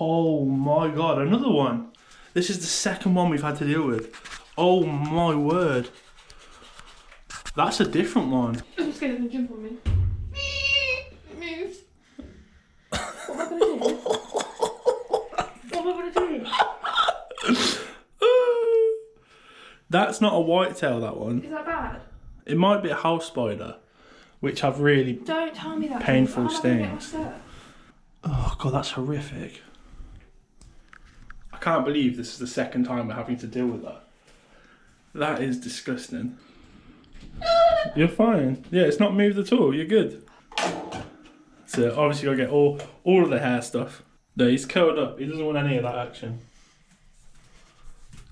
Oh my god, another one. This is the second one we've had to deal with. Oh my word. That's a different one. I'm scared of jump on me. It moves. What am I gonna do? What am I gonna do? That's not a whitetail, that one. Is that bad? It might be a house spider, which have really Don't tell me that. painful stings. Oh god, that's horrific. I can't believe this is the second time we're having to deal with that. That is disgusting. You're fine. Yeah, it's not moved at all. You're good. So obviously you'll get all of the hair stuff. No, he's curled up. He doesn't want any of that action.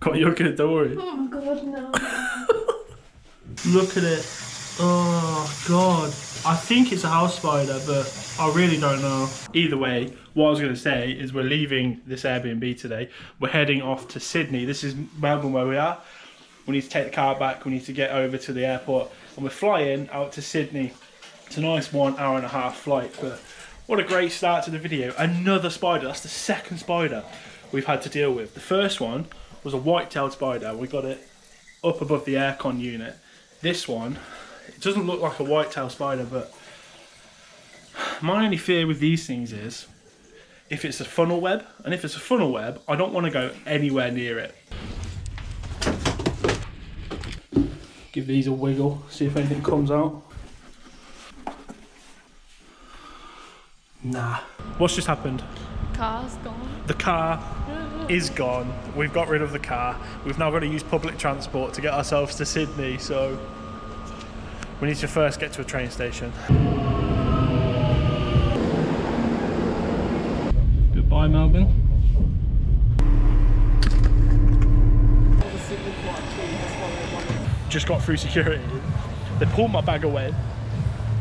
God, you're good, don't worry. Oh my god, no. Look at it. Oh god. I think it's a house spider, but I really don't know. Either way, what I was going to say is we're leaving this Airbnb today. We're heading off to Sydney. This is Melbourne where we are. We need to take the car back. We need to get over to the airport. And we're flying out to Sydney. It's a nice 1.5 hour flight, but what a great start to the video. Another spider. That's the second spider we've had to deal with. The first one was a white-tailed spider. We got it up above the aircon unit. This one, it doesn't look like a white-tailed spider, but my only fear with these things is if it's a funnel web, and if it's a funnel web, I don't want to go anywhere near it. Give these a wiggle, see if anything comes out. Nah. What's just happened? Car's gone. The car is gone. We've got rid of the car. We've now got to use public transport to get ourselves to Sydney, so we need to first get to a train station. Goodbye, Melbourne. Just got through security. They pulled my bag away.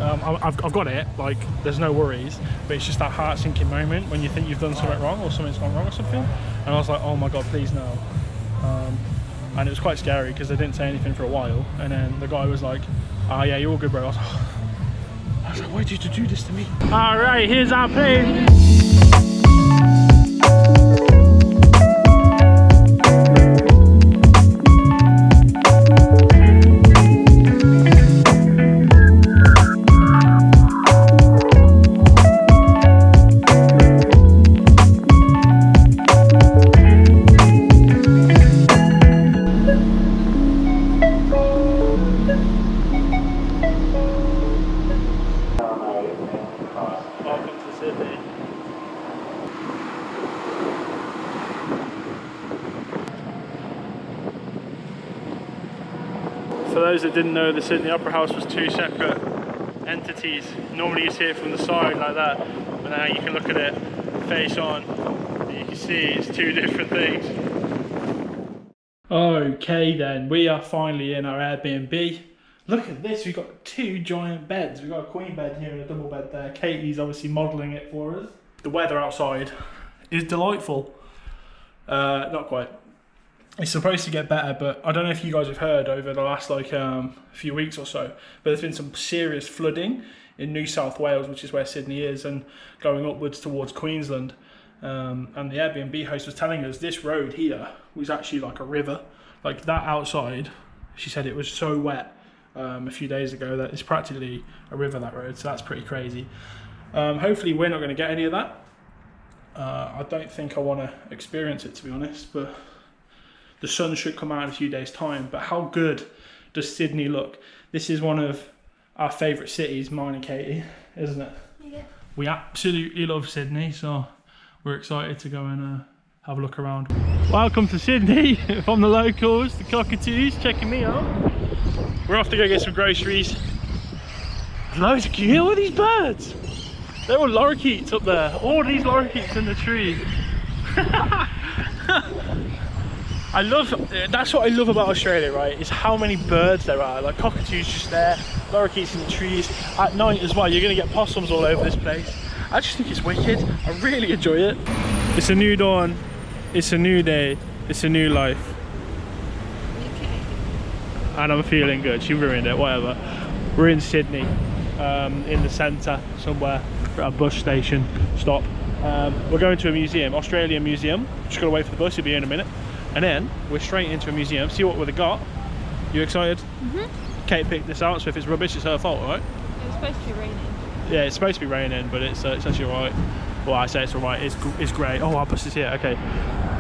I've got it, like, there's no worries, but it's just that heart-sinking moment when you think you've done something wrong or something's gone wrong or something, and I was like, oh my god, please no. And it was quite scary because they didn't say anything for a while, and then the guy was like, oh yeah, you're all good, bro. I was like, why did you do this to me? Alright, here's our plane. For those that didn't know, the Sydney Opera House was two separate entities. Normally you see it from the side like that, but now you can look at it face on and you can see it's two different things. Okay then, we are finally in our Airbnb. Look at this, we've got two giant beds. We've got a queen bed here and a double bed there. Katie's obviously modelling it for us. The weather outside is delightful. Not quite. It's supposed to get better, but I don't know if you guys have heard over the last few weeks or so, but there's been some serious flooding in New South Wales, which is where Sydney is, and going upwards towards Queensland. And the Airbnb host was telling us this road here was actually like a river. Like that outside, she said it was so wet a few days ago that it's practically a river, that road, so that's pretty crazy. Hopefully we're not going to get any of that. I don't think I want to experience it, to be honest, but the sun should come out in a few days' time. But how good does Sydney look? This is one of our favourite cities, mine and Katie, isn't it? Yeah. We absolutely love Sydney, so we're excited to go and have a look around. Welcome to Sydney from the locals, the cockatoos, checking me out. We're off to go get some groceries. Loads of, can you hear all these birds? They're all lorikeets up there. All these lorikeets in the trees. That's what I love about Australia, right? Is how many birds there are. Like cockatoos just there, lorikeets in the trees. At night as well, you're gonna get possums all over this place. I just think it's wicked. I really enjoy it. It's a new dawn. It's a new day. It's a new life. Okay. And I'm feeling good. She ruined it, whatever. We're in Sydney, in the centre somewhere. We're at a bus station stop. We're going to a museum, Australian museum. Just gotta wait for the bus, he'll be here in a minute. And then we're straight into a museum, see what we've got. You excited? Mm-hmm. Kate picked this out, so if it's rubbish, it's her fault, right? It was supposed to be raining. Yeah, it's supposed to be raining, but it's actually alright. Well, I say it's alright, it's great. Oh, our bus is here, okay.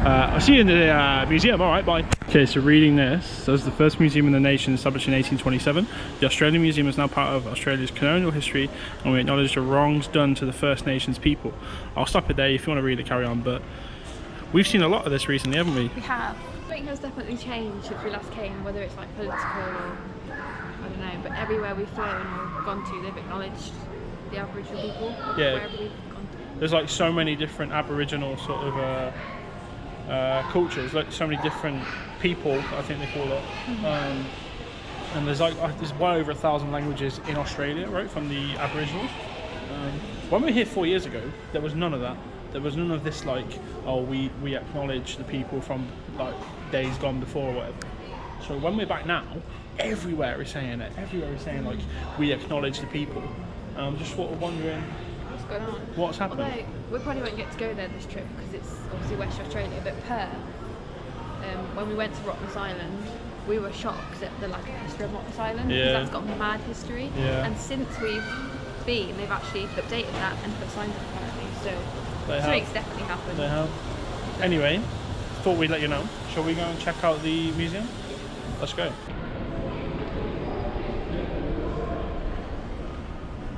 I'll see you in the museum, alright, bye. Okay, so reading this, says the first museum in the nation established in 1827. The Australian Museum is now part of Australia's colonial history, and we acknowledge the wrongs done to the First Nations people. I'll stop it there, if you want to read it, carry on, but we've seen a lot of this recently, haven't we? We have. I think has definitely changed since we last came, whether it's like political or I don't know, but everywhere we've flown or gone to, they've acknowledged the Aboriginal people. Yeah. Wherever we've gone to. There's like so many different Aboriginal sort of cultures, like so many different people, I think they call it. Mm-hmm. And there's well over 1,000 languages in Australia, right, from the Aboriginals. When we were here 4 years ago, there was none of that. There was none of this like, oh, we acknowledge the people from like days gone before or whatever. So when we're back now, everywhere is saying it. Everywhere is saying like, we acknowledge the people. I'm just sort of wondering what's going on. What's happening? Although we probably won't get to go there this trip because it's obviously West Australia, but Perth, when we went to Rottnest Island, we were shocked at the lack of history of Rottnest Island because that's got mad history. Yeah. And since we've been, they've actually updated that and put signs up apparently. So something's definitely happened. They have. Anyway, thought we'd let you know. Shall we go and check out the museum? Let's go.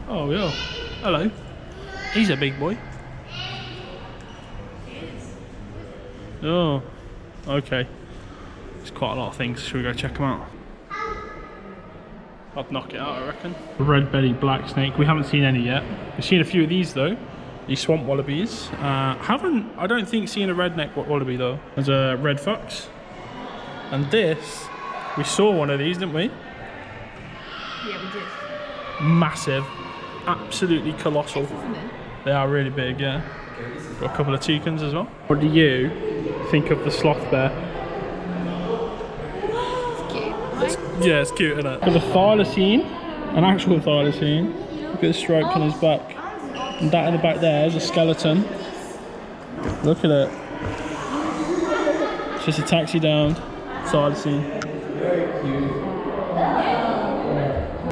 Oh yeah. Hello. He's a big boy. He is. Oh. Okay. There's quite a lot of things. Should we go check them out? I'd knock it out, I reckon. Red-bellied black snake. We haven't seen any yet. We've seen a few of these though. These swamp wallabies. I don't think seen a redneck wallaby though. There's a red fox. And this, we saw one of these, didn't we? Yeah, we did. Massive. Absolutely colossal. Isn't it? They are really big, yeah. Got a couple of toucans as well. What do you think of the sloth bear? It's cute, right? Yeah, it's cute, isn't it? Got a thylacine, an actual thylacine. Look at the stripe on his back. And that in the back there is a skeleton. Look at it. It's just a taxidermed thylacine.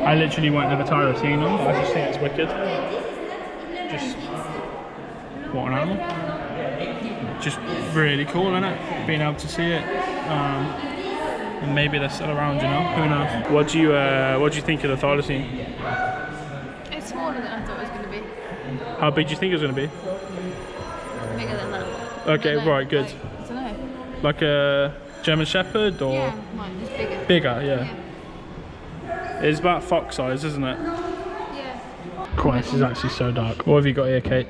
I literally won't never tire of seeing them. I just think it's wicked. Just what an animal. Just really cool, isn't it? Being able to see it. And maybe they're still around, you know. Who knows? What do you think of the thylacine? It's smaller than I thought it was going to be. How big do you think it's going to be? Bigger than that. Okay, right, good. Like, I don't know. Like a German Shepherd or? Yeah, mine is bigger. Bigger, yeah. It's about fox size, isn't it? Yeah. Christ, this is actually so dark. What have you got here, Kate?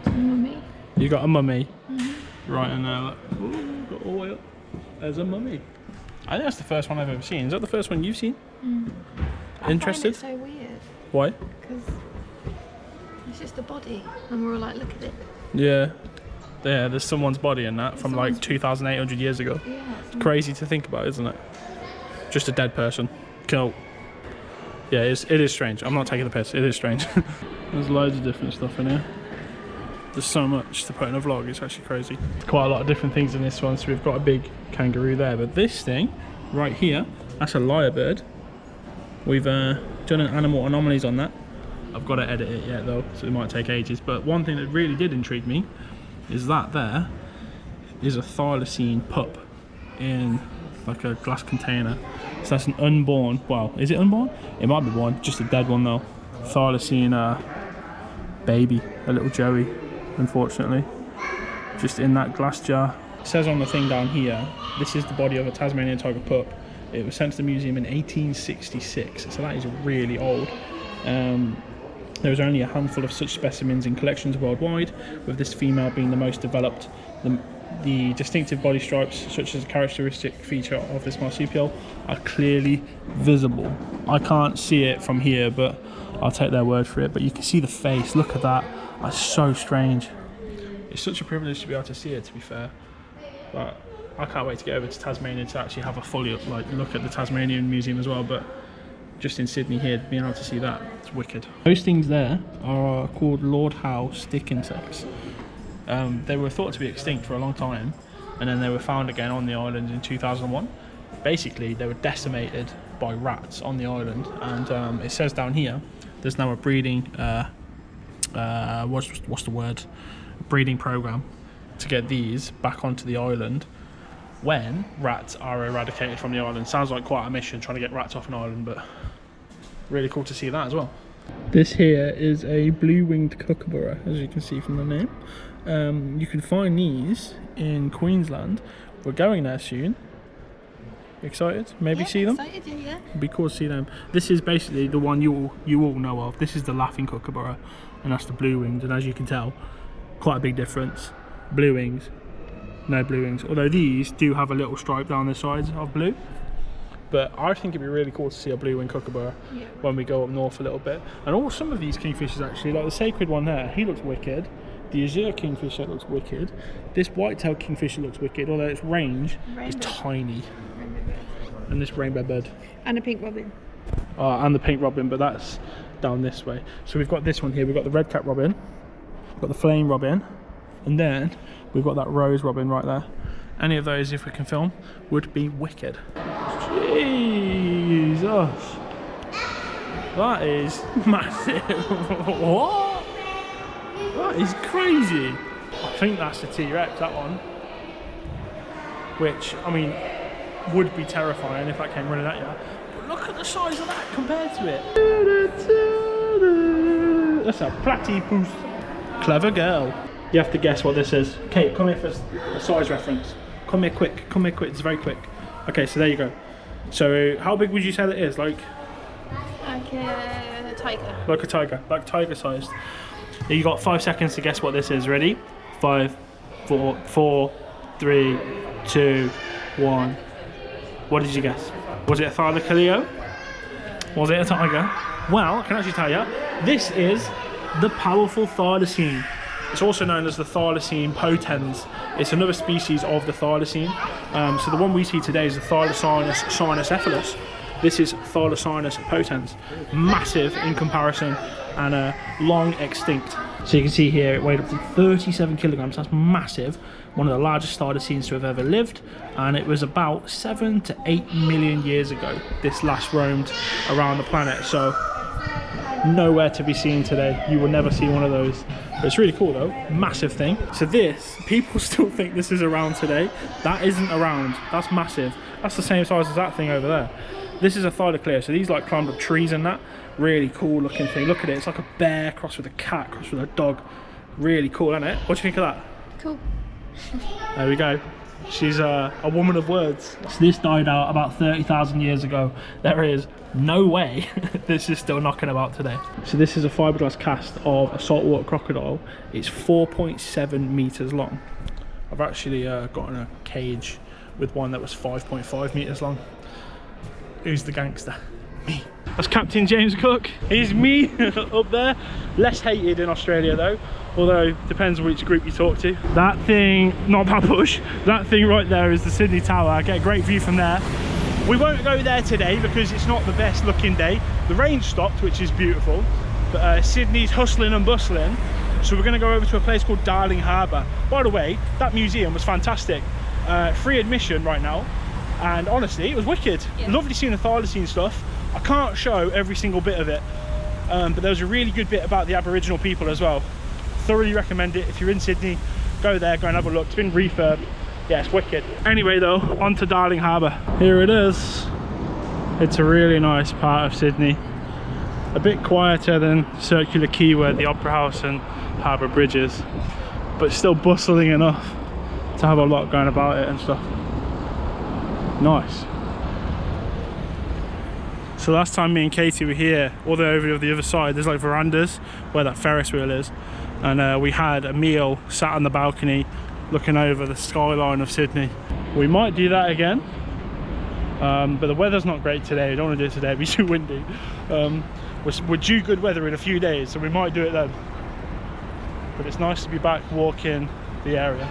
Mummy. You got a mummy? Mm-hmm. Right in there, look. Ooh, got all the way up. There's a mummy. I think that's the first one I've ever seen. Is that the first one you've seen? Mm. Interested? I find it so weird. Why? Because it's just a body, and we're all like, look at it. Yeah. Yeah, there's someone's body in that from like 2,800 years ago. Yeah. It's crazy to think about, isn't it? Just a dead person. Cool. Yeah, it is strange. I'm not taking the piss. It is strange. There's loads of different stuff in here. There's so much to put in a vlog. It's actually crazy. Quite a lot of different things in this one. So we've got a big kangaroo there, but this thing right here, that's a lyrebird. We've done an animal anomalies on that. I've got to edit it yet though, so it might take ages. But one thing that really did intrigue me is that there is a thylacine pup in like a glass container. So that's an unborn, well, is it unborn? It might be one, just a dead one though. Thylacine baby, a little Joey, unfortunately. Just in that glass jar. It says on the thing down here, this is the body of a Tasmanian tiger pup. It was sent to the museum in 1866, so that is really old. There was only a handful of such specimens in collections worldwide, with this female being the most developed. The distinctive body stripes, such as a characteristic feature of this marsupial, are clearly visible. I can't see it from here, but I'll take their word for it. But you can see the face, look at that. That's so strange. It's such a privilege to be able to see it, to be fair. But I can't wait to get over to Tasmania to actually have a fully look at the Tasmanian Museum as well. But just in Sydney here, being able to see that, it's wicked. Those things there are called Lord Howe stick insects. They were thought to be extinct for a long time, and then they were found again on the island in 2001. Basically, they were decimated by rats on the island, and it says down here there's now a breeding what's the word? Breeding program to get these back onto the island when rats are eradicated from the island. Sounds like quite a mission trying to get rats off an island, but really cool to see that as well. This here is a blue-winged kookaburra, as you can see from the name. You can find these in Queensland. We're going there soon. Excited? Maybe see them? Excited, yeah. It'd be cool to see them. This is basically the one you all know of. This is the laughing kookaburra, and that's the blue winged. And as you can tell, quite a big difference. Blue wings, no blue wings. Although these do have a little stripe down the sides of blue. But I think it'd be really cool to see a blue winged kookaburra when we go up north a little bit. And all some of these kingfishers actually, like the sacred one there, he looks wicked. The azure kingfisher looks wicked. This white-tailed kingfisher looks wicked, although its range is tiny. And this rainbow bird. And a pink robin. And the pink robin, but that's down this way. So we've got this one here. We've got the red cap robin. We've got the flame robin. And then we've got that rose robin right there. Any of those, if we can film, would be wicked. Jesus. That is massive. What? That is crazy. I think that's the T-Rex, that one. Which, I mean, would be terrifying if that came running at you. But look at the size of that compared to it. That's a platypus. Clever girl. You have to guess what this is. Kate, come here for a size reference. Come here quick. Come here quick. It's very quick. Okay, so there you go. So how big would you say that is? Like a tiger. Like a tiger. Like tiger sized. You got 5 seconds to guess what this is. Ready? 5, 4, 3, 2, 1. What did you guess? Was it a Thylacoleo? Was it a tiger? Well, I can actually tell you, this is the powerful thylacine. It's also known as the Thylacine potens. It's another species of the thylacine. So the one we see today is the Thylacinus cynocephalus. This is Thylacinus potens. Massive in comparison and long extinct. So you can see here it weighed up to 37 kilograms. That's massive. One of the largest thylacines to have ever lived. And it was about 7 to 8 million years ago this last roamed around the planet. So nowhere to be seen today. You will never see one of those. But it's really cool though. Massive thing. So this, people still think this is around today. That isn't around. That's massive. That's the same size as that thing over there. This is a Thylacoleo. So these like climbed up trees and that. Really cool looking thing. Look at it. It's like a bear crossed with a cat crossed with a dog. Really cool, isn't it? What do you think of that? Cool. There we go. She's a woman of words. So this died out about 30,000 years ago. There is no way this is still knocking about today. So this is a fiberglass cast of a saltwater crocodile. It's 4.7 meters long. I've actually gotten a cage with one that was 5.5 meters long. Who's the gangster? Me. That's Captain James Cook. He's me up there. Less hated in Australia though, although depends which group you talk to. That thing, not Papush, that thing right there is the Sydney Tower. I get a great view from there. We won't go there today because it's not the best looking day. The rain stopped, which is beautiful, but Sydney's hustling and bustling. So we're going to go over to a place called Darling Harbour. By the way, that museum was fantastic. Free admission right now. And honestly, it was wicked. Yeah. Lovely seeing the thylacine stuff. I can't show every single bit of it, but there was a really good bit about the Aboriginal people as well. Thoroughly recommend it. If you're in Sydney, go there, go and have a look. It's been refurbed. Yeah, it's wicked. Anyway though, on to Darling Harbour. Here it is. It's a really nice part of Sydney. A bit quieter than Circular Quay where the Opera House and Harbour Bridge is, but still bustling enough to have a lot going about it and stuff. Nice. So last time me and Katie were here, all the way over the other side, there's like verandas where that Ferris wheel is, and we had a meal sat on the balcony looking over the skyline of Sydney. We might do that again, but the weather's not great today. We don't want to do it today, it'd be too windy. We're due good weather in a few days, so we might do it then. But it's nice to be back walking the area.